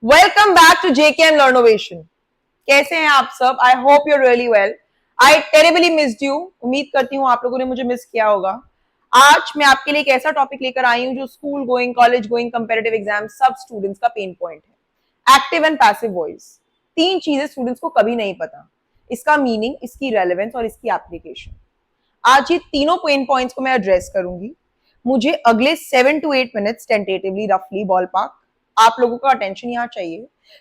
Welcome back to JKM learnovation. कैसे हैं आप सब? I hope you really well. I terribly missed you. उम्मीद करती हूँ आप लोगों ने मुझे मिस किया होगा। आज मैं आपके लिए एक ऐसा टॉपिक लेकर आई हूँ जो school going, college going, comparative exam सब स्टूडेंट्स का पेन पॉइंट है। Active and passive voice. तीन चीजें स्टूडेंट्स को कभी नहीं पता, इसका मीनिंग, इसकी रेलेवेंस और इसकी एप्लीकेशन। आज ये तीनों पेन पॉइंट्स को मैं एड्रेस करूंगी। मुझे अगले 7 to 8 मिनट्स टेंटेटिवली, रफली, बॉल पार्क आप लोगों का अटेंशन यहाँ चाहिए,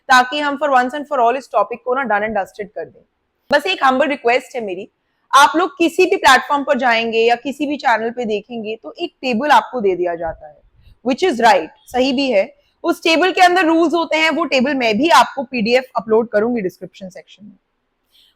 ताकि हम for once and for all इस टॉपिक को ना डन एंड डस्टेड कर दें। बस एक हम्बल रिक्वेस्ट है मेरी, आप लोग किसी भी प्लेटफॉर्म पर जाएंगे या किसी भी चैनल पे देखेंगे तो एक टेबल आपको दे दिया जाता है, विच इज राइट, सही भी है। उस टेबल के अंदर रूल्स होते हैं, वो टेबल मैं भी आपको पीडीएफ अपलोड करूंगी डिस्क्रिप्शन सेक्शन में।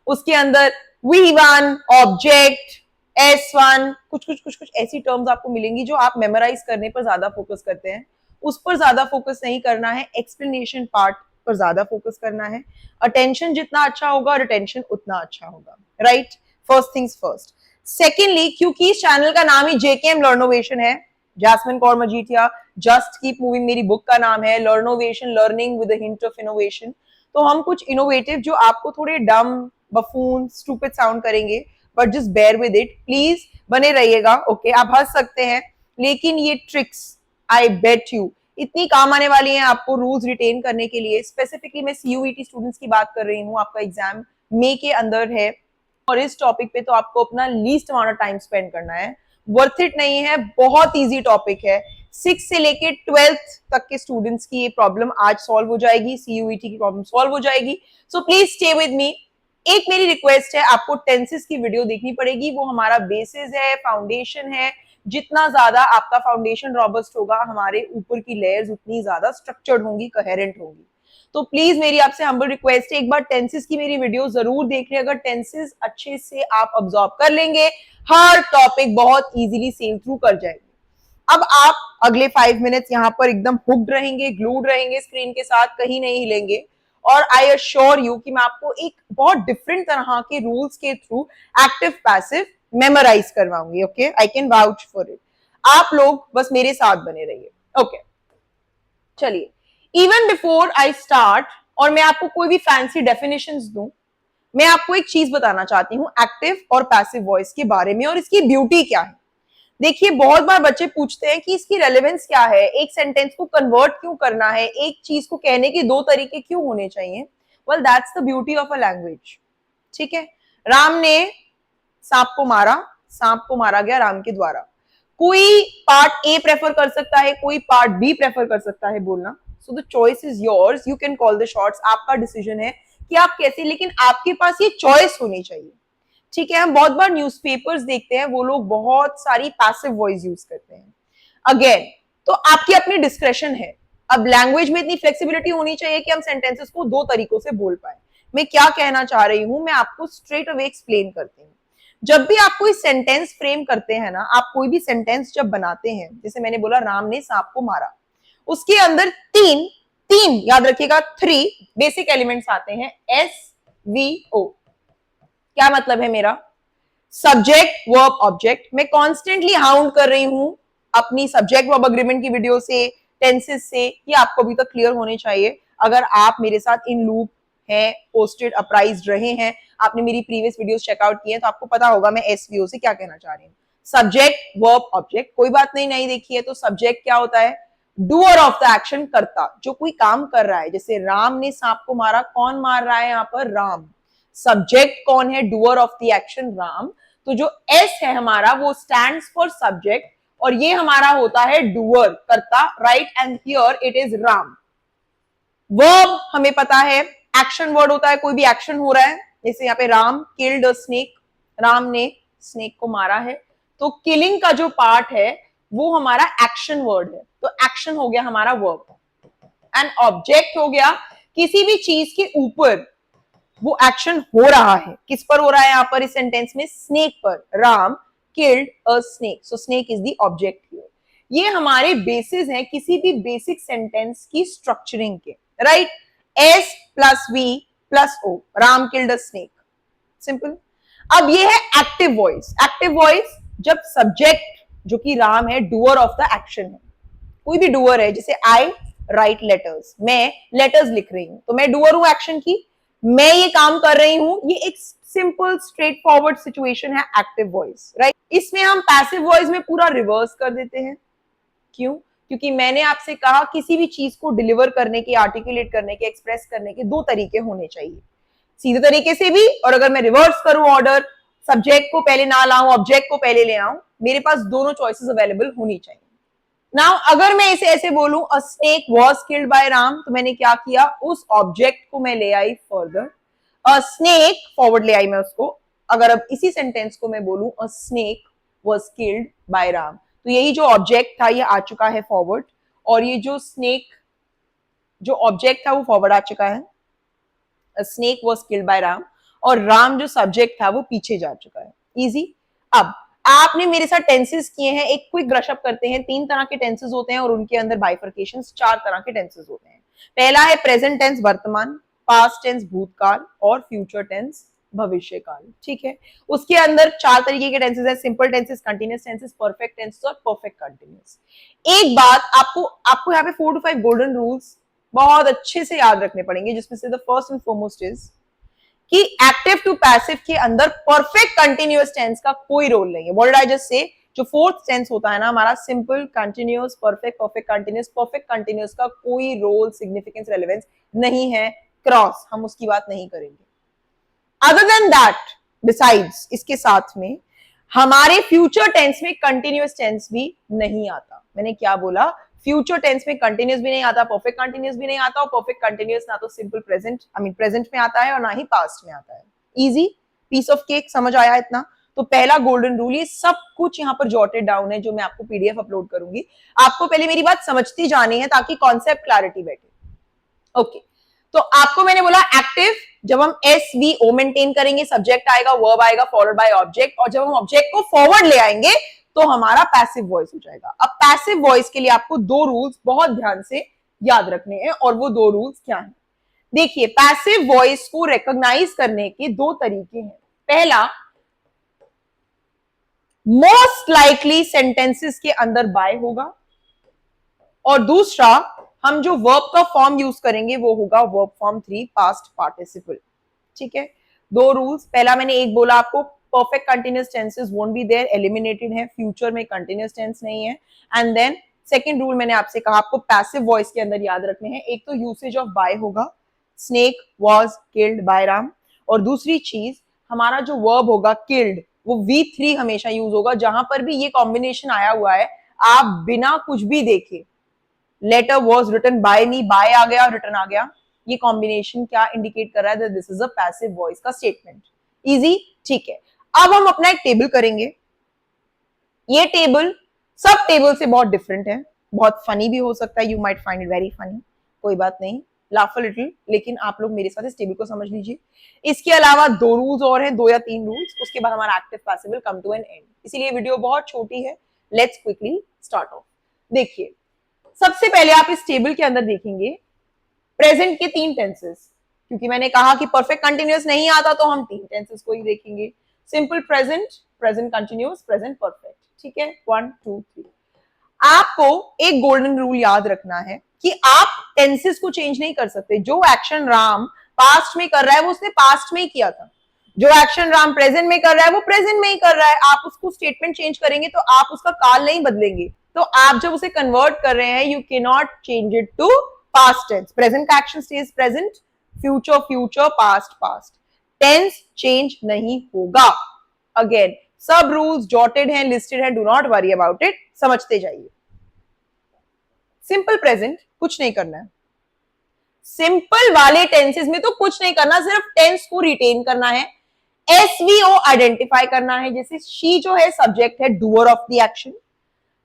उसके अंदर V1, ऑब्जेक्ट, S1, कुछ ऐसी टर्म्स आपको मिलेंगी जो आप मेमोराइज करने पर ज्यादा फोकस करते हैं, उस पर ज्यादा फोकस नहीं करना है, एक्सप्लेनेशन पार्ट पर ज्यादा फोकस करना है। अटेंशन जितना अच्छा होगा, रिटेंशन उतना अच्छा होगा, right? First things first. Secondly, क्योंकि इस चैनल का नाम ही जेकेएम लर्नोवेशन है, Jasmine Kaur Majithia just keep moving मेरी बुक का नाम है, learnovation, learning with a hint of innovation. तो हम कुछ इनोवेटिव जो आपको थोड़े डम, बफून, स्टूपिड साउंड करेंगे, but just bear with it, please बने रहिएगा। ओके, आप हंस सकते हैं, लेकिन ये ट्रिक्स आई बेट यू इतनी काम आने वाली हैं आपको रूल्स रिटेन करने के लिए। स्पेसिफिकली मैं सीयूईटी स्टूडेंट्स की बात कर रही हूँ, आपका एग्जाम मई के अंदर है और इस टॉपिक पे तो आपको अपना least amount of time spend करना है। वर्थ इट नहीं है, बहुत इजी टॉपिक है। 6 से लेके 12th तक के स्टूडेंट्स की ये प्रॉब्लम आज सॉल्व हो जाएगी, सीयूईटी की प्रॉब्लम सॉल्व हो जाएगी। So please stay with me. एक मेरी रिक्वेस्ट है, आपको टेंसेस की वीडियो देखनी पड़ेगी, वो हमारा बेसिस है, फाउंडेशन है। जितना ज्यादा आपका फाउंडेशन रॉबस्ट होगा, हमारे ऊपर की लेयर्स उतनी ज्यादा स्ट्रक्चर्ड होंगी, कोहेरेंट होंगी। तो प्लीज मेरी आपसे हम्बल रिक्वेस्ट है, एक बार टेंसेस की मेरी वीडियो जरूर देख लें। अगर टेंसेस अच्छे से आप ऑब्जर्व कर लेंगे, हर टॉपिक बहुत इजीली सेल थ्रू कर जाएंगे। अब आप अगले 5 मिनट्स यहाँ पर एकदम हुक्ड रहेंगे, ग्लूड रहेंगे स्क्रीन के साथ, कहीं नहीं हिलेंगे। और आई अश्योर यू कि मैं आपको एक बहुत डिफरेंट तरह के रूल्स के थ्रू एक्टिव पैसिव मेमोराइज करवाऊंगी। Okay, I can vouch for it. आप लोग बस मेरे साथ बने रहिए। ओके, चलिए, इवन बिफोर आई स्टार्ट और मैं आपको कोई भी फैंसी डेफिनेशंस दूं, मैं आपको एक चीज बताना चाहती हूँ एक्टिव और पैसिव वॉइस के बारे में और इसकी ब्यूटी क्या है। देखिए, बहुत बार बच्चे पूछते हैं कि इसकी रेलेवेंस क्या है, एक सेंटेंस को कन्वर्ट क्यों करना है, एक चीज को कहने के दो तरीके क्यों होने चाहिए। Well, that's the beauty of a language. ठीक है, राम ने सांप को मारा, सांप को मारा गया राम के द्वारा। कोई पार्ट ए प्रेफर कर सकता है, कोई पार्ट बी प्रेफर कर सकता है बोलना। So the choice is yours, you can call the shots. आपका डिसीजन है कि आप कैसे, लेकिन आपके पास ये चॉइस होनी चाहिए। ठीक है, हम बहुत बार न्यूज़पेपर्स देखते हैं, वो लोग बहुत सारी पैसिव वॉइस यूज करते हैं। अगेन, तो आपकी अपनी डिस्क्रेशन है। अब लैंग्वेज में इतनी फ्लेक्सिबिलिटी होनी चाहिए कि हम सेंटेंसेस को दो तरीकों से बोल पाए। मैं क्या कहना चाह रही हूं, मैं आपको स्ट्रेट अवे एक्सप्लेन करती हूँ। जब भी आप कोई सेंटेंस फ्रेम करते हैं ना, आप कोई भी सेंटेंस जब बनाते हैं, जैसे मैंने बोला राम ने सांप को मारा, उसके अंदर तीन तीन याद रखिएगा, 3 बेसिक एलिमेंट्स आते हैं, SVO। क्या मतलब है मेरा? Subject, verb, object. मैं कॉन्स्टेंटली हाउंड कर रही हूं अपनी सब्जेक्ट वर्ब अग्रीमेंट की वीडियो से, टेंसेस से, ये आपको अभी तक क्लियर होने चाहिए। अगर आप मेरे साथ इन लूप हैं, पोस्टेड, अप्राइज्ड रहे हैं, आपने मेरी प्रीवियस वीडियोस चेकआउट की हैं, तो आपको पता होगा मैं एसवीओ से क्या कहना चाह रही हूँ। Subject, verb, object. कोई बात नहीं देखी है तो सब्जेक्ट क्या होता है? डूअर ऑफ द एक्शन, करता, जो कोई काम कर रहा है। जैसे राम ने सांप को मारा, कौन मार रहा है यहाँ पर? राम। सब्जेक्ट कौन है? Doer of the action, Ram. तो जो एस है हमारा, वो स्टैंड्स फॉर सब्जेक्ट और ये हमारा होता है डूअर, करता, right? And here it is Ram. Verb हमें पता है एक्शन वर्ड होता है, कोई भी एक्शन हो रहा है। जैसे यहाँ पे Ram killed a snake, Ram ने स्नेक को मारा है, तो किलिंग का जो पार्ट है वो हमारा एक्शन वर्ड है, तो एक्शन हो गया हमारा वर्ब। एंड ऑब्जेक्ट हो गया किसी भी चीज के ऊपर वो एक्शन हो रहा है। किस पर हो रहा है यहाँ पर इस सेंटेंस में? स्नेक पर। Ram killed a snake, so snake is the object here. ये हमारे बेसिस हैं किसी भी बेसिक सेंटेंस की स्ट्रक्चरिंग के, right? S plus V plus O, Ram killed a snake, simple. अब ये है एक्टिव वॉइस। एक्टिव वॉइस जब सब्जेक्ट जो कि राम है, डूअर ऑफ द एक्शन है, कोई भी डूअर है, जैसे आई राइट लेटर्स, मैं लेटर्स लिख रही हूं, तो मैं डूअर हूं एक्शन की, मैं ये काम कर रही हूं, ये एक सिंपल स्ट्रेट फॉरवर्ड सिचुएशन है एक्टिव वॉइस, राइट। इसमें हम पैसिव वॉइस में पूरा रिवर्स कर देते हैं। क्यों? क्योंकि मैंने आपसे कहा किसी भी चीज को डिलीवर करने के, आर्टिकुलेट करने के, एक्सप्रेस करने के दो तरीके होने चाहिए, सीधे तरीके से भी, और अगर मैं रिवर्स करूं ऑर्डर, सब्जेक्ट को पहले ना लाऊं, ऑब्जेक्ट को पहले ले आऊं, मेरे पास दोनों चॉइसेस अवेलेबल होनी चाहिए। नाउ अगर मैं इसे ऐसे बोलूं अ snake was killed by Ram, तो मैंने क्या किया, उस ऑब्जेक्ट को मैं ले I further, a snake forward ले आई मैं उसको। अगर अब इसी सेंटेंस को मैं बोलूं अ snake was killed by Ram, तो यही जो ऑब्जेक्ट था ये आ चुका है फॉरवर्ड, और ये जो स्नेक जो ऑब्जेक्ट था वो फॉरवर्ड आ चुका है, अ snake was killed by Ram, और राम जो सब्जेक्ट था वो पीछे जा चुका है। इजी। अब आपने मेरे साथ टेंसेस किए हैं, एक क्विक ब्रशअप करते हैं। 3 तरह के टेंसेस होते हैं और उनके अंदर बाइफर्केशंस 4 तरह के टेंसेस होते हैं। पहला है प्रेजेंट टेंस वर्तमान, पास्ट टेंस भूतकाल, और फ्यूचर टेंस भविष्य काल। ठीक है, उसके अंदर 4 तरीके के टेंसेस है, simple tenses, continuous tenses, perfect tenses और परफेक्ट कंटीन्यूअस। एक बात आपको आपको यहाँ पे 4 to 5 गोल्डन रूल्स बहुत अच्छे से याद रखने पड़ेंगे, जिसमें से the first and foremost is कि एक्टिव टू पैसिव के अंदर परफेक्ट कंटिन्यूअस टेंस का कोई रोल नहीं है। What did I just say? जो फोर्थ टेंस होता है ना हमारा, simple, continuous, perfect, perfect continuous, perfect continuous का कोई रोल, सिग्निफिकेंस, रेलेवेंस नहीं है। क्रॉस, हम उसकी बात नहीं करेंगे। अदर देन दैट, बिसाइड्स, इसके साथ में हमारे फ्यूचर टेंस में कंटिन्यूअस टेंस भी नहीं आता। मैंने क्या बोला? फ्यूचर टेंस में कंटिन्यूअस भी नहीं आता, परफेक्ट कंटिन्यूअस भी नहीं आता, और परफेक्ट कंटिन्यूअस ना तो सिंपल प्रेजेंट प्रेजेंट में आता है और ना ही पास्ट में आता है। इजी, पीस ऑफ केक, समझ आया इतना? तो पहला गोल्डन रूल, ये सब कुछ यहाँ पर जॉटेड डाउन है जो मैं आपको पीडीएफ अपलोड करूंगी। आपको पहले मेरी बात समझती जानी है ताकि कॉन्सेप्ट क्लैरिटी बैठे। ओके, तो आपको मैंने बोला एक्टिव, जब हम एस वी ओ मेंटेन करेंगे, सब्जेक्ट आएगा, वर्ब आएगा, फॉलोड बाय ऑब्जेक्ट, और जब हम ऑब्जेक्ट को फॉरवर्ड ले आएंगे तो हमारा पैसिव वॉइस हो जाएगा। अब पैसिव वॉइस के लिए आपको 2 रूल्स बहुत ध्यान से याद रखने हैं, और वो 2 रूल्स क्या हैं? देखिए, पैसिव वॉइस को रिकॉग्नाइज करने के 2 तरीके हैं। पहला, मोस्ट लाइकली सेंटेंसेस के अंदर बाय होगा, और दूसरा, हम जो वर्ब का फॉर्म यूज करेंगे वो होगा वर्ब फॉर्म 3 पास्ट पार्टिसिपल। ठीक है, 2 रूल्स। पहला मैंने एक बोला आपको, perfect continuous tenses won't be there, eliminated है, फ्यूचर में कंटिन्यूअस टेंस नहीं है। एंड देन सेकंड रूल मैंने आपसे कहा आपको पैसिव वॉइस के अंदर याद रखने हैं, एक तो यूसेज ऑफ बाय होगा, snake was killed by Ram, और दूसरी चीज हमारा जो वर्ब होगा किल्ड, वो V3 हमेशा यूज होगा। जहां पर भी ये कॉम्बिनेशन आया हुआ है, आप बिना कुछ भी देखे, letter was written by me, by आ गया, रिटन आ गया, ये कॉम्बिनेशन क्या इंडिकेट कर रहा है? This is a passive voice का स्टेटमेंट। इजी, ठीक है। अब हम अपना एक टेबल करेंगे। ये टेबल सब टेबल से बहुत डिफरेंट है, बहुत फनी भी हो सकता है, you might find it very funny, कोई बात नहीं, लाफ अ लिटिल, लेकिन आप लोग मेरे साथ इस टेबल को समझ लीजिए। इसके अलावा 2 रूल्स और हैं, 2 या 3 रूल्स, उसके बाद हमारा active passive will come to an end. इसीलिए वीडियो बहुत छोटी है, लेट्स क्विकली स्टार्ट ऑफ। देखिए, सबसे पहले आप इस टेबल के अंदर देखेंगे प्रेजेंट के 3 टेंसेस, क्योंकि मैंने कहा कि परफेक्ट कंटिन्यूअस नहीं आता तो हम 3 टेंसेस को ही देखेंगे, simple present, present continuous, present perfect. ठीक है, 1 2 3। आपको एक गोल्डन रूल याद रखना है कि आप टेंसेस को चेंज नहीं कर सकते। जो एक्शन राम पास्ट में कर रहा है वो उसने पास्ट में ही किया था, जो एक्शन राम प्रेजेंट में कर रहा है वो प्रेजेंट में ही कर रहा है। आप उसको स्टेटमेंट चेंज करेंगे तो आप उसका काल नहीं बदलेंगे। तो आप जब उसे कन्वर्ट कर रहे हैं, you can not change it to past tense. Present का action stage present, future future, past past, tense change नहीं होगा। अगेन, सब रूल्स जॉटेड हैं, लिस्टेड हैं, do not worry about it, समझते जाइए। सिंपल प्रेजेंट कुछ नहीं करना है, सिंपल वाले टेंसेस में तो कुछ नहीं करना, सिर्फ टेंस को रिटेन करना है, एसवीओ आइडेंटिफाई करना है। जैसे शी जो है सब्जेक्ट है, doer of the action,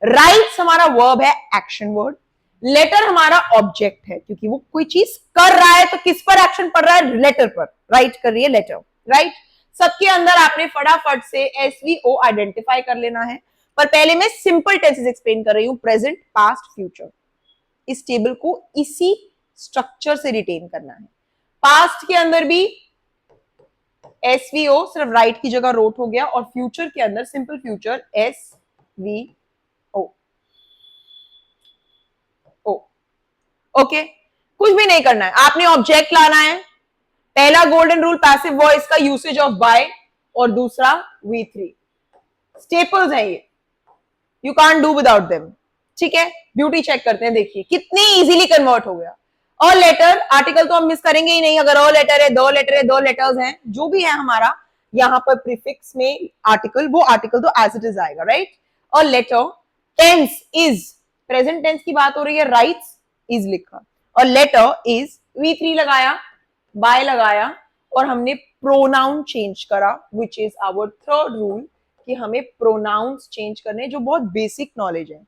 rights हमारा वर्ब है, एक्शन वर्ड, लेटर हमारा ऑब्जेक्ट है, क्योंकि वो कोई चीज कर रहा है तो किस पर एक्शन पड़ रहा है? लेटर पर, राइट कर रही है लेटर, राइट। सबके अंदर आपने फटाफट से एसवीओ आइडेंटिफाई कर लेना है, पर पहले मैं सिंपल टेंसेस एक्सप्लेन कर रही हूं, प्रेजेंट, पास्ट, फ्यूचर। इस टेबल को इसी स्ट्रक्चर से रिटेन करना है। पास्ट के अंदर भी एसवीओ सिर्फ राइट की जगह रोट हो गया, और फ्यूचर के अंदर simple future S V O. Okay कुछ भी नहीं करना है, आपने ऑब्जेक्ट लाना है। पहला गोल्डन रूल पैसिव वॉइस का यूसेज ऑफ बाय, और दूसरा V3 स्टेपल्स है ये, you can't do without them. ठीक है, ब्यूटी चेक करते हैं, देखिए कितनी इजीली कन्वर्ट हो गया। और लेटर आर्टिकल तो हम मिस करेंगे ही नहीं, अगर और लेटर है, दो लेटर है, दो लेटर्स हैं, जो भी है हमारा यहाँ पर प्रीफिक्स में आर्टिकल, वो आर्टिकल तो एज इट इज आएगा, राइट। और letter tense is, present tense की बात हो रही है, राइट्स इज लिखा, और लेटर इज V3 लगाया, बाय लगाया, और हमने प्रोनाउन चेंज करा, which is our third rule, कि हमें प्रोनाउंस चेंज करने, जो बहुत बेसिक नॉलेज है।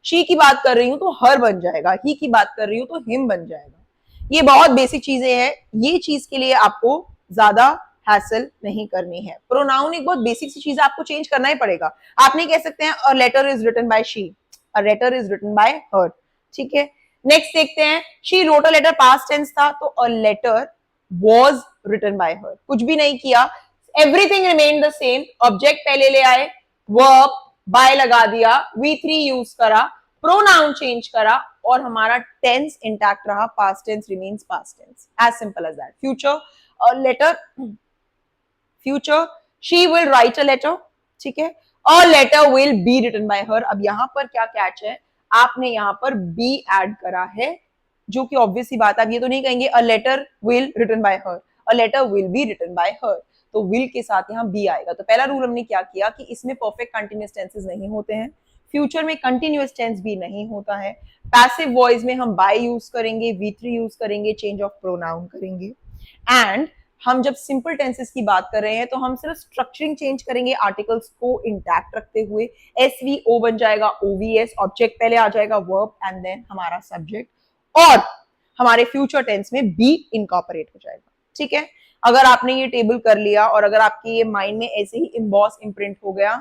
शी की बात कर रही हूं तो हर बन जाएगा, ही की बात कर रही हूं तो हिम बन जाएगा। ये बहुत बेसिक चीजें हैं, ये चीज के लिए आपको ज्यादा हैसल नहीं करनी है। प्रोनाउन एक बहुत बेसिक सी चीज है, आपको चेंज करना ही पड़ेगा। आप नहीं कह सकते हैं a letter is written by she, a letter is written by her. ठीक है, नेक्स्ट देखते हैं, she wrote a letter, past tense था, तो a letter was written by her, कुछ भी नहीं किया, everything remain the same, object पहले ले आए, वर्ब बाय लगा दिया, V3 यूज करा, प्रोनाउन चेंज करा, और हमारा टेंस इंटैक्ट रहा, past tense remains past tense, as simple as that. Future letter, future she will write a letter, ठीक है, a letter will be written by her. अब यहां पर क्या कैच है, आपने यहां पर बी ऐड करा है, जो कि ऑब्वियस सी बात है, आप ये तो नहीं कहेंगे a letter will written by her, a letter will be written by her, तो विल के साथ यहाँ बी आएगा। तो पहला रूल हमने क्या किया कि इसमें परफेक्ट कंटिन्यूअस टेंसेस नहीं होते हैं, फ्यूचर में कंटिन्यूअस टेंस भी नहीं होता है, पैसिव वॉइस में हम बाय यूज करेंगे, V3 यूज करेंगे, चेंज ऑफ प्रोनाउन करेंगे, एंड हम जब सिंपल टेंसेस की बात कर रहे हैं तो हम सिर्फ स्ट्रक्चरिंग चेंज करेंगे, आर्टिकल्स को इंटैक्ट रखते हुए, SVO बन जाएगा OVS, ऑब्जेक्ट पहले आ जाएगा, वर्ब एंड देन हमारा सब्जेक्ट, और हमारे फ्यूचर टेंस में बी इनकॉर्पोरेट हो जाएगा। ठीक है, अगर आपने ये टेबल कर लिया और अगर आपके ये माइंड में ऐसे ही इम्बॉस इम्प्रिंट हो गया,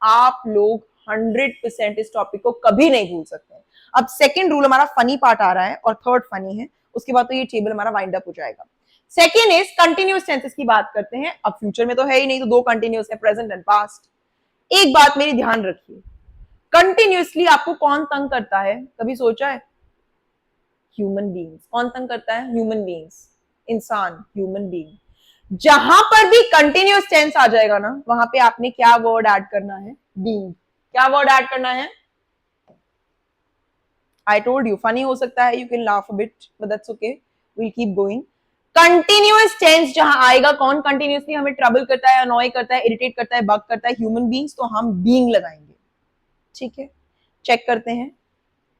आप लोग 100% इस टॉपिक को कभी नहीं भूल सकते। अब सेकेंड रूल हमारा फनी पार्ट आ रहा है, और थर्ड फनी है, उसके बाद तो ये टेबल हमारा वाइंड अप हो जाएगा। सेकेंड इज कंटिन्यूअस टेंसेस की बात करते हैं। अब फ्यूचर में तो है ही नहीं, तो दो कंटिन्यूअस है, प्रेजेंट एंड पास्ट। एक बात मेरी ध्यान रखिए, कंटिन्यूअसली आपको कौन तंग करता है, कभी सोचा है? Human beings. कौन तंग करता है? ह्यूमन बीइंग्स, इंसान, ह्यूमन बीइंग। जहां पर भी कंटिन्यूअस टेंस आ जाएगा ना, वहां पे आपने क्या वर्ड ऐड करना है? बीइंग। क्या वर्ड ऐड करना है? आई टोल्ड यू, फनी हो सकता है, you can laugh a bit, but that's okay, will keep going. Continuous tense जहां आएगा, कौन कंटिन्यूअसली हमें ट्रबल करता है, अनॉय करता है, इरिटेट करता है, बग करता है? ह्यूमन बीइंग्स, तो हम बीइंग लगाएंगे। ठीक है, चेक करते हैं।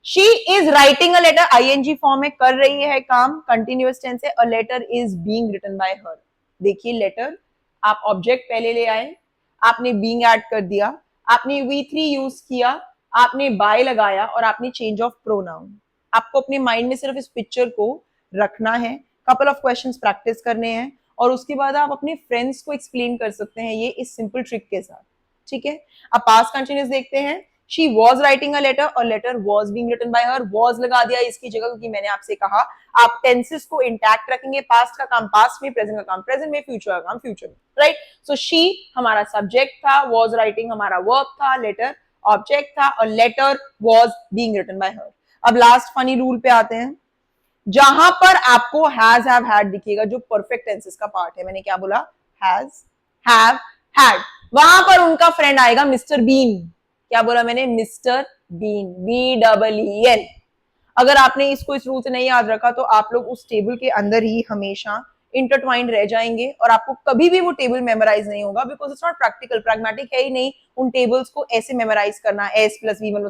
She is writing a letter, ING form में कर रही है काम, कंटिन्यूअस टेंस है, a letter is being written by her. देखिए लेटर, आप ऑब्जेक्ट पहले ले आए, आपने बीइंग ऐड कर दिया, आपने V3 यूज किया, आपने बाय लगाया, और आपने चेंज ऑफ प्रोनाउन। आपको अपने माइंड में सिर्फ इस पिक्चर को रखना है, कपल ऑफ क्वेश्चंस प्रैक्टिस करने हैं, और उसके बाद आप अपने फ्रेंड्स को एक्सप्लेन कर सकते हैं ये इस सिंपल ट्रिक के साथ। ठीक है, अब पास्ट कंटिन्यूअस देखते हैं। She was writing a letter, और letter was being written by her, was लगा दिया इसकी जगह, क्योंकि मैंने आपसे कहा आप टेंसेस को इंटैक्ट रखेंगे, पास्ट का काम पास्ट में, प्रेजेंट का काम प्रेजेंट में, फ्यूचर का काम फ्यूचर में, राइट। सो she हमारा सब्जेक्ट था, was writing हमारा वर्ब था, लेटर ऑब्जेक्ट था, और letter was being written by her। अब लास्ट फनी रूल पे आते हैं, जहां पर आपको हैज हैव हैड दिखेगा, जो परफेक्ट टेंसेस का पार्ट है, मैंने क्या बोला? हैज हैव हैड, वहां पर उनका फ्रेंड आएगा मिस्टर बीन। क्या बोला मैंने? Mister Bean, BEEN। अगर आपने इसको इस रूल से नहीं याद रखा तो आप लोग उस टेबल के अंदर ही हमेशा इंटरट्वाइंड रह जाएंगे, और आपको कभी भी वो टेबल मेमोराइज नहीं होगा, because it's not practical, pragmatic है ही नहीं उन टेबल्स को ऐसे मेमोराइज करना, S + V1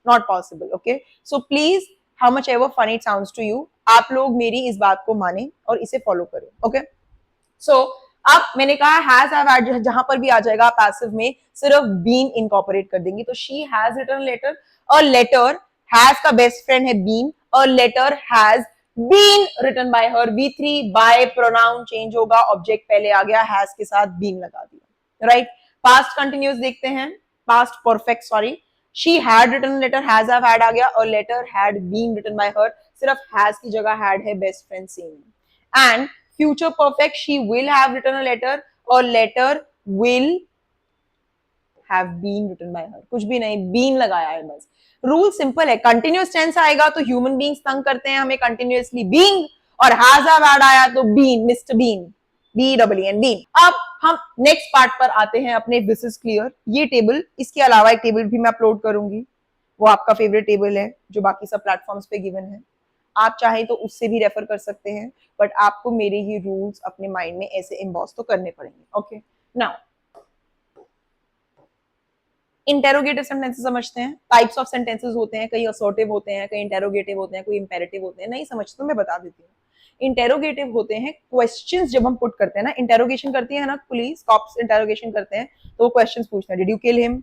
not possible. Okay, so please, how much ever fun it sounds to you, आप लोग मेरी इस बात को माने और इसे फॉलो करें। ओके, सो अब मैंने कहा हैज हैव हैड, जहां पर भी आ जाएगा पैसिव में सिर्फ बीन इनकॉर्पोरेट कर देंगे। तो शी हैज रिटन लेटर, और लेटर, हैज का बेस्ट फ्रेंड है बीन, और letter has been written by her, V3 by, pronoun change होगा, ऑब्जेक्ट पहले आ गया, हैज के साथ बीन लगा दिया, राइट। पास्ट कंटिन्यूअस देखते हैं, past perfect, sorry, she had written letter, has have had आ गया, और letter had been written by her, सिर्फ हैज की जगह हैड है, best friend same. And future perfect, she will have written a letter, or letter will have been written by her, कुछ भी नहीं, been लगाया है बस। रूल सिंपल है, कंटिन्यूअस टेंस आएगा तो ह्यूमन बीइंग्स तंग करते हैं हमें कंटिन्यूअसली, बीइंग, और हैज हैव हैड आया तो been, Mister Bean, B W N, been. अब हम नेक्स्ट पार्ट पर आते हैं अपने दिस इज क्लियर। ये टेबल, इसके अलावा एक टेबल भी मैं अपलोड करूंगी, वो आपका फेवरेट टेबल है जो बाकी सब प्लेटफॉर्म्स पे गिवन है, आप चाहें तो उससे भी रेफर कर सकते हैं, बट आपको मेरे ही रूल्स अपने माइंड में ऐसे इम्बॉस तो करने पड़ेंगे। ओके, नाउ इंटेरोगेटिव सेंटेंसेस समझते हैं। टाइप्स ऑफ सेंटेंसेस होते हैं, कई असर्टिव होते हैं, कई इंटेरोगेटिव होते हैं, कोई इंपेरेटिव होते हैं। नहीं समझते तो मैं बता देती हूँ। इंटेरोगेटिव होते हैं क्वेश्चंस जब हम पुट करते हैं ना, इंटेरोगेशन करती है ना पुलिस, कॉप्स इंटेरोगेशन करते हैं तो वो क्वेश्चंस पूछते हैं, did you kill him,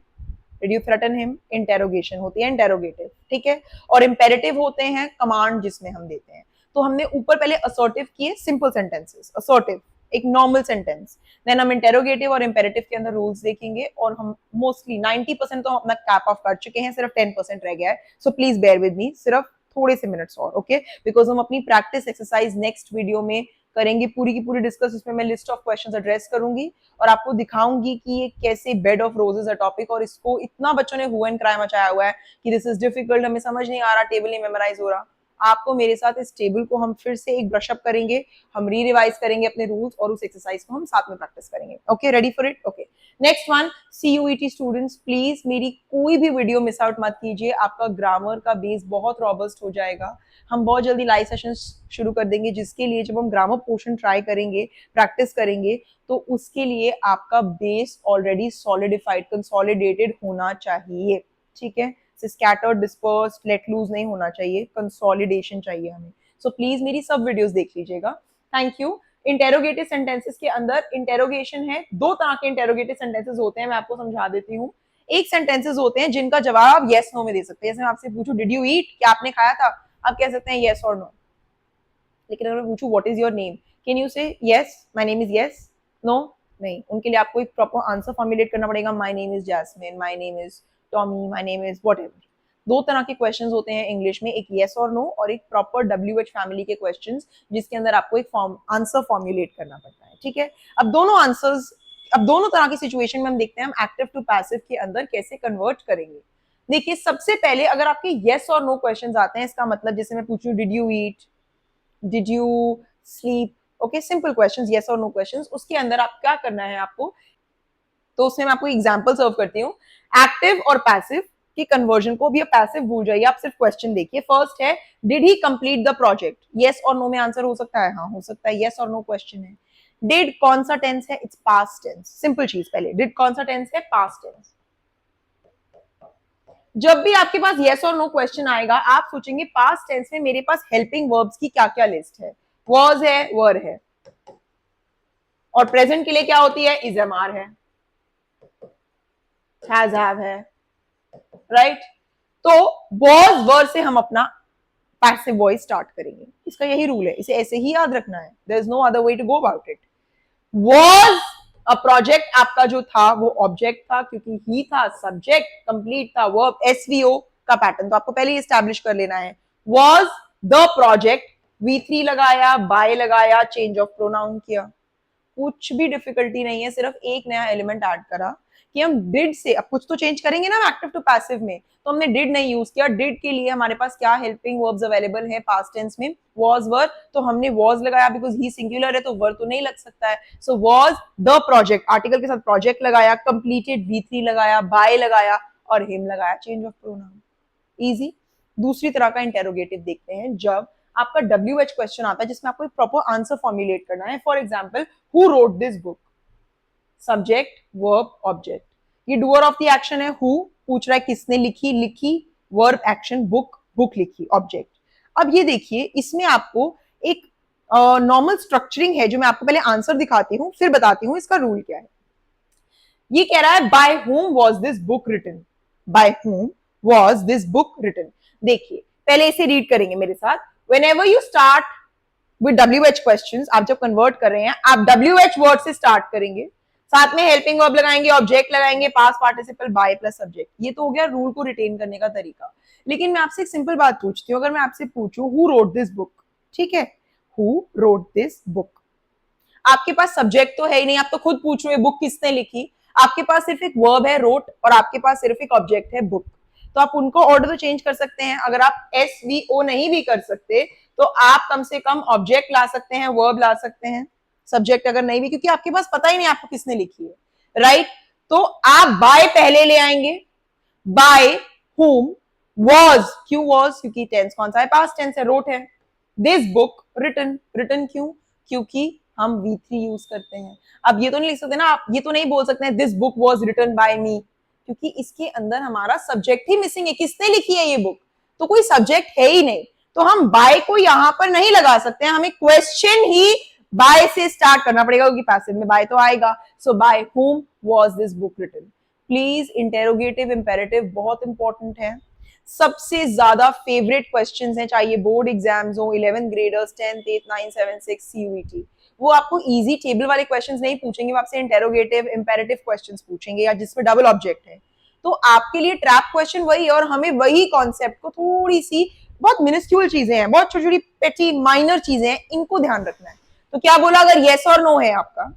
did you threaten him, interrogation होती है इंटेरोगेटिव, ठीक है। और इंपेरेटिव होते हैं कमांड जिसमें हम देते हैं। तो हमने ऊपर पहले असर्टिव किए सिंपल सेंटेंसेस, असर्टिव एक नॉर्मल सेंटेंस, देन हम इंटेरोगेटिव और इंपेरेटिव के अंदर रूल्स देखेंगे, और हम मोस्टली 90% तो अपना कैप ऑफ कर चुके हैं, सिर्फ 10% रह गया है। So please bear with me, सिर्फ थोड़े से मिनट्स और, ओके, बिकॉज हम अपनी प्रैक्टिस एक्सरसाइज नेक्स्ट वीडियो में करेंगे, पूरी की पूरी डिस्कस, उसमें मैं लिस्ट ऑफ क्वेश्चंस एड्रेस करूंगी और आपको दिखाऊंगी कि ये कैसे बेड ऑफ रोजेस है टॉपिक, और इसको इतना बच्चों ने हुआ एंड क्राई मचाया हुआ है कि दिस इज डिफिकल्ट, हमें समझ नहीं आ रहा, टेबल नहीं मेमोराइज हो रहा। आपको मेरे साथ इस टेबल को हम फिर से एक ब्रशअप करेंगे, हम री रिवाइज करेंगे अपने रूल्स, और उस एक्सरसाइज को हम साथ में प्रैक्टिस करेंगे। Okay, ready for it? Okay, next one, CUET students please मेरी कोई भी वीडियो मिस आउट मत कीजिए, आपका ग्रामर का बेस बहुत रॉबस्ट हो जाएगा। हम बहुत जल्दी लाइव सेशन शुरू कर देंगे, जिसके लिए जब हम ग्रामर पोर्शन ट्राई करेंगे, प्रैक्टिस करेंगे, तो उसके लिए आपका बेस ऑलरेडी सॉलिडिफाइड, कंसोलिडेटेड होना चाहिए, ठीक है। स्कैटर्ड, डिस्पर्स्ड, लेट लूज नहीं होना चाहिए, कंसोलिडेशन चाहिए हमें। सो प्लीज मेरी सब वीडियोस देख लीजिएगा, थैंक यू। इंटेरोगेटिव सेंटेंसेस के अंदर इंटेरोगेशन है, दो तरह के इंटेरोगेटिव सेंटेंसेस होते हैं, मैं आपको समझा देती हूँ। एक सेंटेंसेस होते हैं जिनका जवाब आप येस नो में दे सकते हैं, जैसे मैं आपसे पूछूं डिड यू ईट, क्या आपने खाया था, आप कह सकते हैं येस और नो। लेकिन अगर मैं पूछूं what is your name, can you say yes my name is yes, no, नहीं, उनके लिए आपको एक प्रॉपर आंसर फॉर्मुलेट करना पड़ेगा, my name is Jasmine, my name is Tommy, my name is whatever. दो तरह के क्वेश्चंस होते हैं इंग्लिश में, एक येस और नो, और एक प्रॉपर WH फैमिली के क्वेश्चंस जिसके अंदर आपको एक आंसर फॉर्मुलेट करना पड़ता है, ठीक है। अब दोनों तरह की सिचुएशन में हम देखते हैं हम एक्टिव टू पैसिव के अंदर कैसे कन्वर्ट करेंगे। देखिए, सबसे पहले अगर आपके येस और नो क्वेश्चंस आते हैं, इसका मतलब जैसे मैं पूछूं did you eat, did you sleep, okay, simple questions, yes और नो क्वेश्चंस, उसके अंदर आप क्या करना है आपको, तो उसमें मैं आपको एग्जांपल सर्व करती हूँ एक्टिव और पैसिव की कन्वर्जन को। भी पैसिव भूल जाइए, आप सिर्फ क्वेश्चन देखिए। फर्स्ट है did he complete the project, yes और नो में आंसर हो सकता है, हाँ हो सकता है, येस और नो क्वेश्चन है। डिड कौन सा टेंस है, इट्स पास्ट टेंस, सिंपल चीज, पहले डिड कौन सा टेंस है, पास्ट टेंस। जब भी आपके पास येस और नो क्वेश्चन आएगा, आप सोचेंगे पास्ट टेंस में मेरे पास हेल्पिंग वर्ब्स की क्या क्या लिस्ट है, वॉज है, वर है, और प्रेजेंट के लिए क्या होती है, इज एम आर है, हैज हैव है, राइट। तो वॉज वर से हम अपना पैसिव वॉइस स्टार्ट करेंगे, इसका यही रूल है, इसे ऐसे ही याद रखना है, there is no other way to go about it. Was a project, आपका जो था वो ऑब्जेक्ट था, क्योंकि ही था सब्जेक्ट, कंप्लीट था वर्ब, एसवीओ का पैटर्न तो आपको पहले ही एस्टैब्लिश कर लेना है। वॉज द प्रोजेक्ट, V3 लगाया, बाय लगाया, चेंज ऑफ प्रोनाउन किया, कुछ भी डिफिकल्टी नहीं है, सिर्फ एक नया एलिमेंट ऐड करा कि हम डिड से, अब कुछ तो चेंज करेंगे ना एक्टिव टू पैसिव में, तो हमने डिड नहीं यूज किया। डिड के लिए हमारे पास क्या हेल्पिंग वर्ब्स अवेलेबल है पास्ट टेंस में, वॉज वर, तो हमने वॉज लगाया, बिकॉज ही सिंगुलर है तो वर तो नहीं लग सकता है। So was the project, article के साथ प्रोजेक्ट लगाया, कंप्लीटेड V3 लगाया, बाय लगाया, और हिम लगाया, चेंज ऑफ प्रोनाउन, इजी। दूसरी तरह का इंटेरोगेटिव देखते हैं, जब आपका WH क्वेश्चन आता है जिसमें आपको एक प्रॉपर आंसर फॉर्मुलेट करना है। For example, who wrote this book, subject, verb, object, ये डूअर ऑफ द एक्शन है, हु पूछ रहा है किसने लिखी, लिखी, वर्ब, एक्शन, बुक, बुक लिखी, ऑब्जेक्ट। अब ये देखिए, इसमें आपको एक नॉर्मल स्ट्रक्चरिंग है, जो मैं आपको पहले आंसर दिखाती हूँ फिर बताती हूँ इसका रूल क्या है। ये कह रहा है by whom was this book written, by whom was this book written. देखिए, पहले इसे रीड करेंगे मेरे साथ। whenever you start with WH questions, आप जब कन्वर्ट कर रहे हैं, आप WH वर्ड से स्टार्ट करेंगे, साथ में हेल्पिंग वर्ब लगाएंगे, ऑब्जेक्ट लगाएंगे, past participle, by plus subject. ये तो हो गया रूल को रिटेन करने का तरीका। लेकिन मैं आपसे एक सिंपल बात पूछती हूँ, अगर मैं आपसे पूछूं हु रोट दिस बुक, ठीक है, हु रोट दिस बुक, आपके पास सब्जेक्ट तो है ही नहीं, आप तो खुद पूछ रहे हो बुक किसने लिखी, आपके पास सिर्फ एक वर्ब है रोट, और आपके पास सिर्फ एक ऑब्जेक्ट है बुक। तो आप उनको ऑर्डर तो चेंज कर सकते हैं। अगर आप एस वी ओ नहीं भी कर सकते तो आप कम से कम ऑब्जेक्ट ला सकते हैं, वर्ब ला सकते हैं। सब्जेक्ट अगर नहीं भी, क्योंकि आपके पास पता ही नहीं आपको किसने लिखी है, राइट। तो आप बाय पहले ले आएंगे, बाय whom, was, क्यों was, क्योंकि टेंस कौन सा है, पास्ट टेंस है, रोट है। दिस बुक रिटन, रिटन क्यों, क्योंकि हम V3 यूज करते हैं। अब ये तो नहीं लिख सकते ना आप, ये तो नहीं बोल सकते हैं this book was written by me, क्योंकि इसके अंदर हमारा सब्जेक्ट ही मिसिंग है। किसने लिखी है ये बुक, तो कोई सब्जेक्ट है ही नहीं, तो हम बाय को यहां पर नहीं लगा सकते हैं। हमें क्वेश्चन ही बाय से स्टार्ट करना पड़ेगा, क्योंकि पैसिव में बाय तो आएगा। So by whom was this book written। Please interrogative imperative बहुत इंपॉर्टेंट है, सबसे ज्यादा फेवरेट क्वेश्चंस हैं, चाहे बोर्ड एग्जाम्स हो, 11th graders, 10th, 8th, 9th, 7th, 6th, CUET। वो आपको इजी टेबल वाले क्वेश्चंस नहीं पूछेंगे, वो आपसे इंटेरोगेटिव इंपेरेटिव क्वेश्चंस पूछेंगे, या जिसमें डबल ऑब्जेक्ट है। तो आपके लिए ट्रैप क्वेश्चन वही है, और हमें वही कॉन्सेप्ट को थोड़ी सी, बहुत मिनिस्क्यूल चीजें हैं, बहुत छोटी छोटी पेटी माइनर चीजें हैं, इनको ध्यान रखना है। तो क्या बोला, अगर येस और नो है आपका,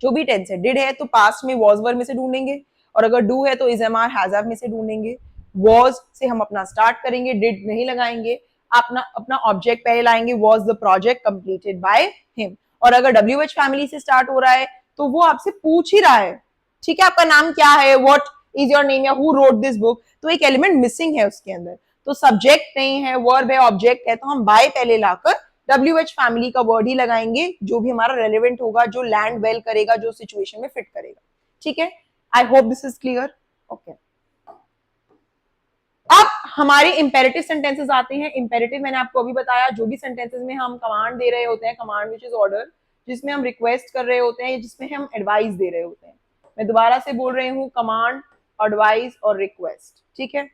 जो भी टेंस है, डिड है तो पास्ट में वॉज वर में से ढूंढेंगे, और अगर डू है तो is am are has have में से ढूंढेंगे। वॉज से हम अपना स्टार्ट करेंगे, डिड नहीं लगाएंगे, अपना अपना ऑब्जेक्ट पहले लाएंगे, was the project completed by him. और अगर डब्ल्यू एच फैमिली से स्टार्ट हो रहा है तो वो आपसे पूछ ही रहा है, ठीक है, आपका नाम क्या है, व्हाट इज योर नेम, या हु रोट दिस बुक, तो एक एलिमेंट मिसिंग है उसके अंदर। तो सब्जेक्ट नहीं है, वर्ब है, ऑब्जेक्ट है, तो हम बाय पहले लाकर WH फैमिली का वर्ड ही लगाएंगे, जो भी हमारा रेलेवेंट होगा, जो लैंड वेल करेगा, जो सिचुएशन में फिट करेगा। ठीक है, I hope this is clear. Okay, अब हमारे इंपेरेटिव सेंटेंसेस आते हैं। इंपेरेटिव मैंने आपको अभी बताया, जो भी सेंटेंसेस में हम कमांड दे रहे होते हैं, कमांड विच इज ऑर्डर, जिसमें हम रिक्वेस्ट कर रहे होते हैं, जिसमें हम एडवाइस दे रहे होते हैं। मैं दोबारा से बोल रही हूँ, कमांड, एडवाइस और रिक्वेस्ट। ठीक है,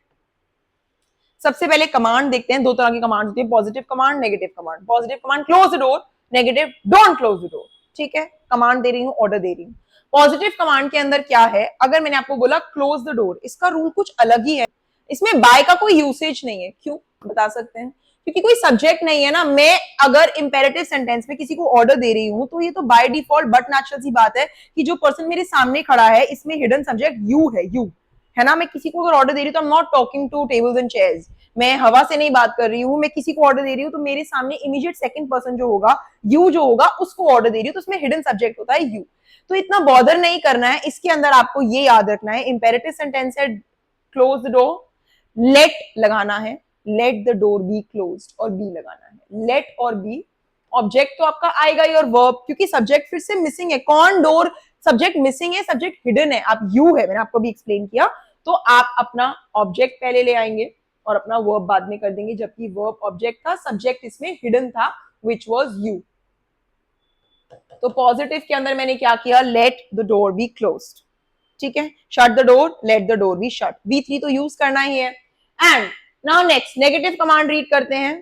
सबसे पहले कमांड देखते हैं। दो तरह की कमांड होती है, positive command, negative command. Positive command close the door, negative don't close the door. ठीक है, कमांड दे रही हूँ, ऑर्डर दे रही हूँ। पॉजिटिव कमांड के अंदर क्या है, अगर मैंने आपको बोला क्लोज द डोर, इसका रूल कुछ अलग ही है। इसमें बाय का कोई यूसेज नहीं है। क्यों, बता सकते हैं, क्योंकि कोई सब्जेक्ट नहीं है ना। मैं अगर इंपेरेटिव सेंटेंस में किसी को ऑर्डर दे रही हूं, तो ये तो बाय डिफॉल्ट बट नेचुरल सी बात है कि जो पर्सन मेरे सामने खड़ा है, इसमें हिडन सब्जेक्ट यू है, यू है ना। मैं किसी को अगर ऑर्डर दे रही हूँ तो I am not talking to tables and chairs, मैं हवा से नहीं बात कर रही हूँ। मैं किसी को ऑर्डर दे रही हूँ तो मेरे सामने इमीडिएट सेकंड पर्सन जो होगा, यू जो होगा, उसको ऑर्डर दे रही हूँ, तो उसमें हिडन सब्जेक्ट होता है यू। तो इतना बॉदर नहीं करना है। इसके अंदर आपको ये याद रखना है, इंपेरेटिव सेंटेंस है क्लोज द डोर, लेट लगाना है, late the door be closed, और बी लगाना है, लेट और बी। ऑब्जेक्ट तो आपका आएगा ही, और वर्ब, क्योंकि सब्जेक्ट फिर से मिसिंग है। कौन, डोर, सब्जेक्ट मिसिंग है, सब्जेक्ट हिडन है, आप यू है, मैंने आपको भी एक्सप्लेन किया। तो आप अपना ऑब्जेक्ट पहले ले आएंगे और अपना वर्ब बाद में कर देंगे, जबकि वर्ब ऑब्जेक्ट था, सब्जेक्ट इसमें हिडन था, विच वॉज यू। तो पॉजिटिव के अंदर मैंने क्या किया, late the door be closed. ठीक है, shut the door, let the door be shut. V3 तो यूज करना ही है। And now next negative command read करते हैं।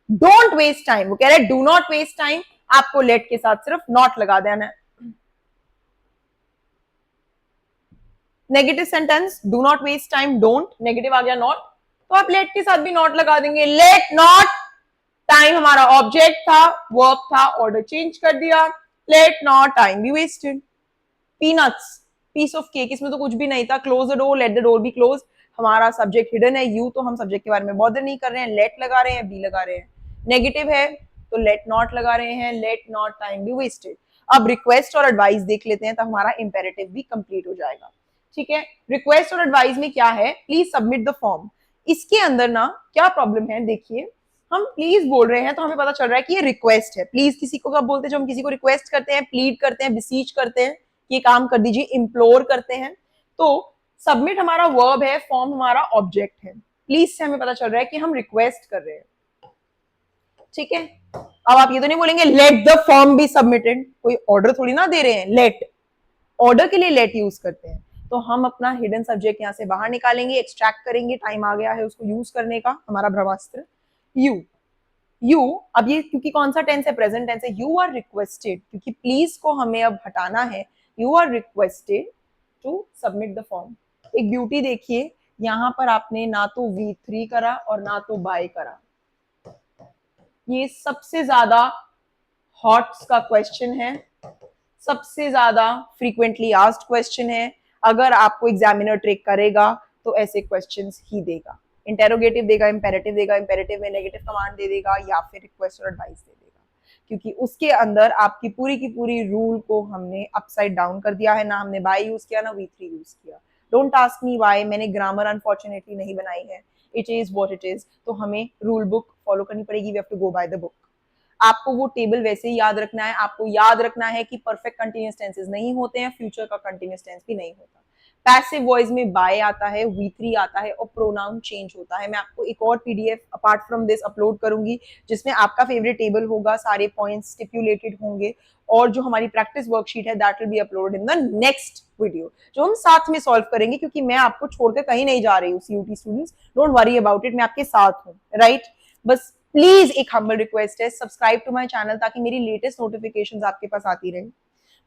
डोंट वेस्ट टाइम, वो कह रहे हैं डू नॉट वेस्ट टाइम, आपको लेट के साथ सिर्फ नॉट लगा देना है। Negative sentence, do not waste time, don't, negative आ गया नॉट, तो आप लेट के साथ भी नॉट लगा देंगे। लेट नॉट टाइम हमारा ऑब्जेक्ट था, वर्ब था, ऑर्डर चेंज कर दिया, let not time be wasted. Peanuts, piece of cake, इसमें तो कुछ भी नहीं था। Close the door, let the door be close, हमारा सब्जेक्ट हिडन है यू, तो हम सब्जेक्ट के बारे में बॉदर नहीं कर रहे हैं, लेट लगा रहे हैं, बी लगा रहे हैं। नेगेटिव है तो लेट नॉट लगा रहे हैं, let not time be wasted. अब रिक्वेस्ट और एडवाइस देख लेते हैं, तो हमारा इंपेरेटिव भी कंप्लीट हो जाएगा। ठीक है, रिक्वेस्ट और एडवाइस में क्या है, प्लीज सबमिट द फॉर्म। इसके अंदर ना क्या प्रॉब्लम है, देखिए, हम प्लीज बोल रहे हैं तो हमें पता चल रहा है कि ये रिक्वेस्ट है। प्लीज किसी को कब बोलते हैं, जब हम किसी को रिक्वेस्ट करते हैं, प्लीड करते हैं, बिसीच करते हैं, ये काम कर दीजिए, इम्प्लोर करते हैं। तो सबमिट हमारा वर्ब है, फॉर्म हमारा ऑब्जेक्ट है। प्लीज से हमें पता चल रहा है कि हम रिक्वेस्ट कर रहे हैं। ठीक है, अब आप ये तो नहीं बोलेंगे let the form be submitted, कोई ऑर्डर थोड़ी ना दे रहे हैं, लेट, ऑर्डर के लिए लेट यूज करते हैं। तो हम अपना हिडन सब्जेक्ट यहां से बाहर निकालेंगे, एक्सट्रैक्ट करेंगे, टाइम आ गया है उसको यूज करने का, हमारा ब्रह्मास्त्र यू। यू, अब ये क्योंकि कौन सा टेंस है, प्रेजेंट टेंस है, यू आर रिक्वेस्टेड, क्योंकि प्लीज को हमें अब हटाना है, you are requested to submit the form. एक ब्यूटी देखिए, यहां पर आपने ना तो V3 करा और ना तो बाय करा। ये सबसे ज्यादा हॉट्स का क्वेश्चन है, सबसे ज्यादा फ्रीक्वेंटली आस्क्ड क्वेश्चन है। अगर आपको एग्जामिनर ट्रिक करेगा तो ऐसे क्वेश्चंस ही देगा। इंटेरोगेटिव देगा, इंपेरेटिव देगा, इंपेरेटिव में नेगेटिव कमांड दे देगा या फिर रिक्वेस्ट और एडवाइस दे देगा, क्योंकि उसके अंदर आपकी पूरी की पूरी रूल को हमने अपसाइड डाउन कर दिया है। ना हमने बाय यूज किया, ना V3 यूज किया। डोंट आस्क मी व्हाई, मैंने ग्रामर अनफॉर्चुनेटली नहीं बनाई है, it is what it is. तो हमें रूल बुक फॉलो करनी पड़ेगी, we have to go by the book. आपको वो टेबल वैसे ही याद रखना है। आपको याद रखना है कि परफेक्ट कंटिन्यूअस टेंसेस नहीं होते हैं, फ्यूचर का कंटिन्यूअस टेंस भी नहीं होता। पैसिव वॉइस में बाय आता है, V3 आता है और प्रोनाउन चेंज होता है। मैं आपको एक और PDF apart from this upload करूंगी जिसमें आपका फेवरेट टेबल होगा, सारे पॉइंट्स स्टिपुलेटेड होंगे, और जो हमारी प्रैक्टिस वर्कशीट है that will be uploaded in the next video, जो हम साथ में सॉल्व करेंगे, क्योंकि मैं आपको छोड़कर कहीं नहीं जा रही हूँ। CUT students, don't worry about it, मैं आपके साथ हूँ, राइट? बस प्लीज एक हम्बल रिक्वेस्ट है, सब्सक्राइब टू माय चैनल ताकि मेरी लेटेस्ट नोटिफिकेशंस आपके पास आती रहे।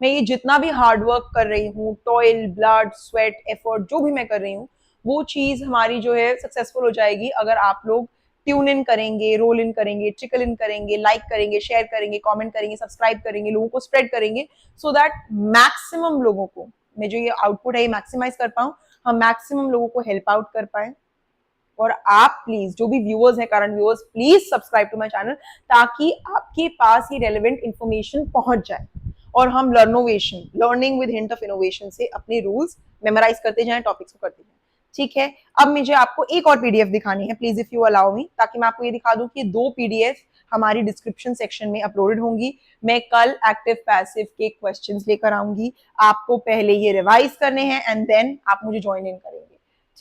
मैं ये जितना भी हार्ड वर्क कर रही हूँ, टॉयल, ब्लड, स्वेट, एफर्ट जो भी मैं कर रही हूँ, वो चीज हमारी जो है सक्सेसफुल हो जाएगी अगर आप लोग ट्यून इन करेंगे, रोल इन करेंगे, ट्रिकल इन करेंगे, लाइक करेंगे, शेयर करेंगे, कमेंट करेंगे, सब्सक्राइब करेंगे, लोगों को स्प्रेड करेंगे, सो दैट मैक्सिमम लोगों को मैं जो ये आउटपुट है ये मैक्सिमाइज कर पाऊं, हम मैक्सिमम लोगों को हेल्प आउट कर पाए। और आप प्लीज, जो भी व्यूअर्स हैं, current viewers, please subscribe to my channel ताकि आपके पास ये रेलेवेंट इंफॉर्मेशन पहुंच जाए और हम learning with hint of innovation से अपने रूल्स मेमोराइज करते जाएं, टॉपिक्स को करते जाएं। ठीक है, अब मुझे आपको एक और PDF दिखानी है, please if you allow me, ताकि मैं आपको ये दिखा दूं कि 2 PDF हमारी डिस्क्रिप्शन सेक्शन में अपलोडेड होंगी। मैं कल एक्टिव पैसिव के क्वेश्चंस लेकर आऊंगी, आपको पहले ये रिवाइज करने हैं एंड देन आप मुझे ज्वाइन इन करेंगे।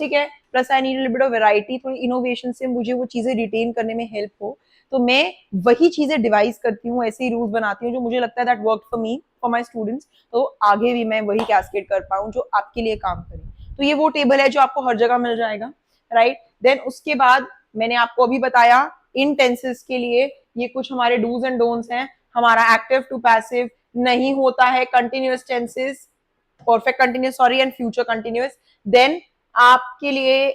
ठीक है, plus I need a bit of variety, थोड़ी इनोवेशन से मुझे वो चीजें रिटेन करने में हेल्प हो, तो मैं वही चीजें डिवाइस करती हूँ, ऐसे ही रूल्स बनाती हूँ जो मुझे लगता है that work for me, for my students, तो आगे भी मैं वही कैस्केड कर पाऊँ जो आपके लिए काम करे। तो ये वो टेबल है जो आपको हर जगह मिल जाएगा, राइट? देन उसके बाद मैंने आपको अभी बताया इन टेंसेस के लिए ये कुछ हमारे डूज एंड डोंट्स हैं। हमारा एक्टिव टू पैसिव नहीं होता है continuous tenses, perfect continuous sorry, and future continuous. Then आपके लिए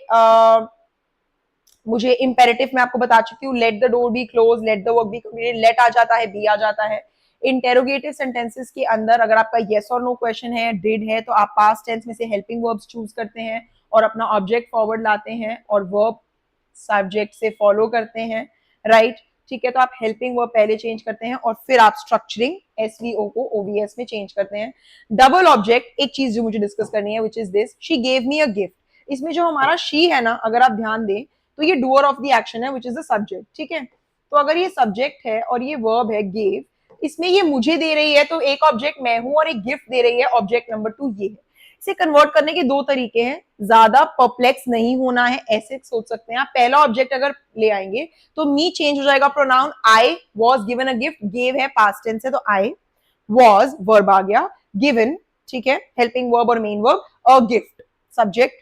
मुझे इंपेरेटिव में आपको बता चुकी हूँ, let the door be close, let the work be completed, let आ जाता है, बी आ जाता है। इंटेरोगेटिव सेंटेंसेस के अंदर अगर आपका येस और नो क्वेश्चन है, डिड है, तो आप पास्ट टेंस में से हेल्पिंग वर्ब्स चूज करते हैं और अपना ऑब्जेक्ट फॉरवर्ड लाते हैं और वर्ब सब्जेक्ट से फॉलो करते हैं, राइट? ठीक है, तो आप हेल्पिंग वर्ब पहले चेंज करते हैं और फिर आप स्ट्रक्चरिंग SVO को OVS में चेंज करते हैं। डबल ऑब्जेक्ट, एक चीज जो मुझे डिस्कस करनी है which is this, she gave me a gift. इसमें जो हमारा शी है ना, अगर आप ध्यान दें तो ये डूअर ऑफ द एक्शन है विच इज द सब्जेक्ट। ठीक है, तो अगर ये सब्जेक्ट है और ये वर्ब है गेव, इसमें ये मुझे दे रही है, तो एक ऑब्जेक्ट मैं हूं और एक गिफ्ट दे रही है, ऑब्जेक्ट नंबर 2 ये है। इसे कन्वर्ट करने के 2 तरीके हैं, ज्यादा परप्लेक्स नहीं होना है, ऐसे सोच सकते हैं आप। पहला ऑब्जेक्ट अगर ले आएंगे तो मी चेंज हो जाएगा, pronoun I was given a gift, gave है पास्ट टेंस है तो आई, वॉज वर्ब आ गया, गिवन ठीक है हेल्पिंग वर्ब और main verb, a gift subject,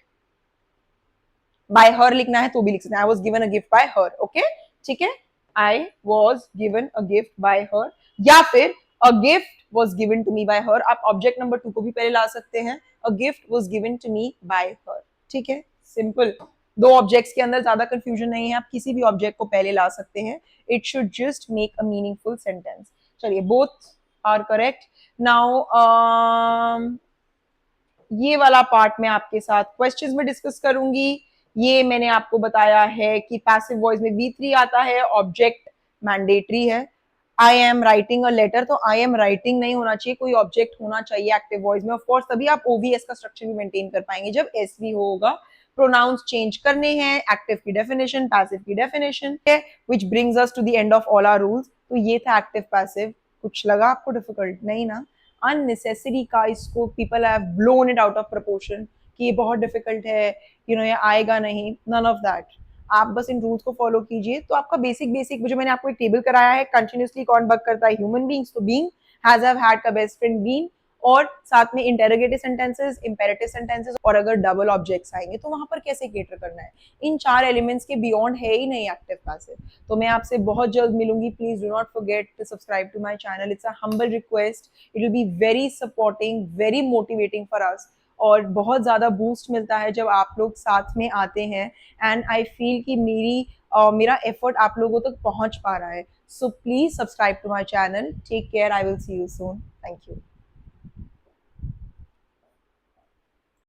bye हर लिखना है तो भी लिख सकते हैं, I was given a gift bye her, okay ठीक है, I was given a gift bye हर, या फिर a gift was given to me by her। आप ऑब्जेक्ट नंबर 2 को भी पहले ला सकते हैं, a gift was given to me by her। ठीक है, सिंपल, 2 ऑब्जेक्ट्स के अंदर ज्यादा कंफ्यूजन नहीं है, आप किसी भी ऑब्जेक्ट को पहले ला सकते हैं, it should just make a meaningful sentence. चलिए, बोथ आर करेक्ट। नाउ ये वाला पार्ट मैं आपके साथ क्वेश्चंस में डिस्कस करूंगी। ये मैंने आपको बताया है कि पैसिव वॉइस में V3 आता है, ऑब्जेक्ट मैंडेटरी है। I am writing a letter, तो आई एम राइटिंग नहीं होना चाहिए, कोई ऑब्जेक्ट होना चाहिए एक्टिव वॉइस में। ऑफ कोर्स तभी आप OVS का स्ट्रक्चर भी मेंटेन कर पाएंगे जब SV होगा। प्रोनाउंस चेंज करने हैं, एक्टिव की डेफिनेशन, पैसिव की डेफिनेशन है, which brings us to the end of all our rules. तो ये था एक्टिव पैसिव। कुछ लगा आपको डिफिकल्ट? नहीं ना? अननेसेसरी का इसको people have blown it out of proportion कि ये बहुत डिफिकल्ट है, ये आएगा नहीं, नन ऑफ दैट। आप बस इन रूल्स को फॉलो कीजिए तो आपका बेसिक जो मैंने आपको एक टेबल कराया है, कंटिन्यूअसली कौन बग करता है, ह्यूमन बीइंग्स, तो बीइंग, हैज हैव हैड का बेस्ट फ्रेंड बीन, और साथ में इंटेरोगेटिव सेंटेंसेस, इंपेरेटिव सेंटेंसेस, और अगर डबल ऑब्जेक्ट्स आएंगे तो वहां पर कैसे केटर करना है। इन 4 एलिमेंट्स के बियॉन्ड है ही नहीं एक्टिव पैसिव। तो मैं आपसे बहुत जल्द मिलूंगी, please do not forget to subscribe to my channel, it's a humble request, it will be very supporting, very motivating for us, और बहुत ज्यादा बूस्ट मिलता है जब आप लोग साथ में आते हैं, एंड आई फील कि मेरा एफर्ट आप लोगों तक पहुंच पा रहा है। So please subscribe to my channel, take care, I will see you soon, thank you.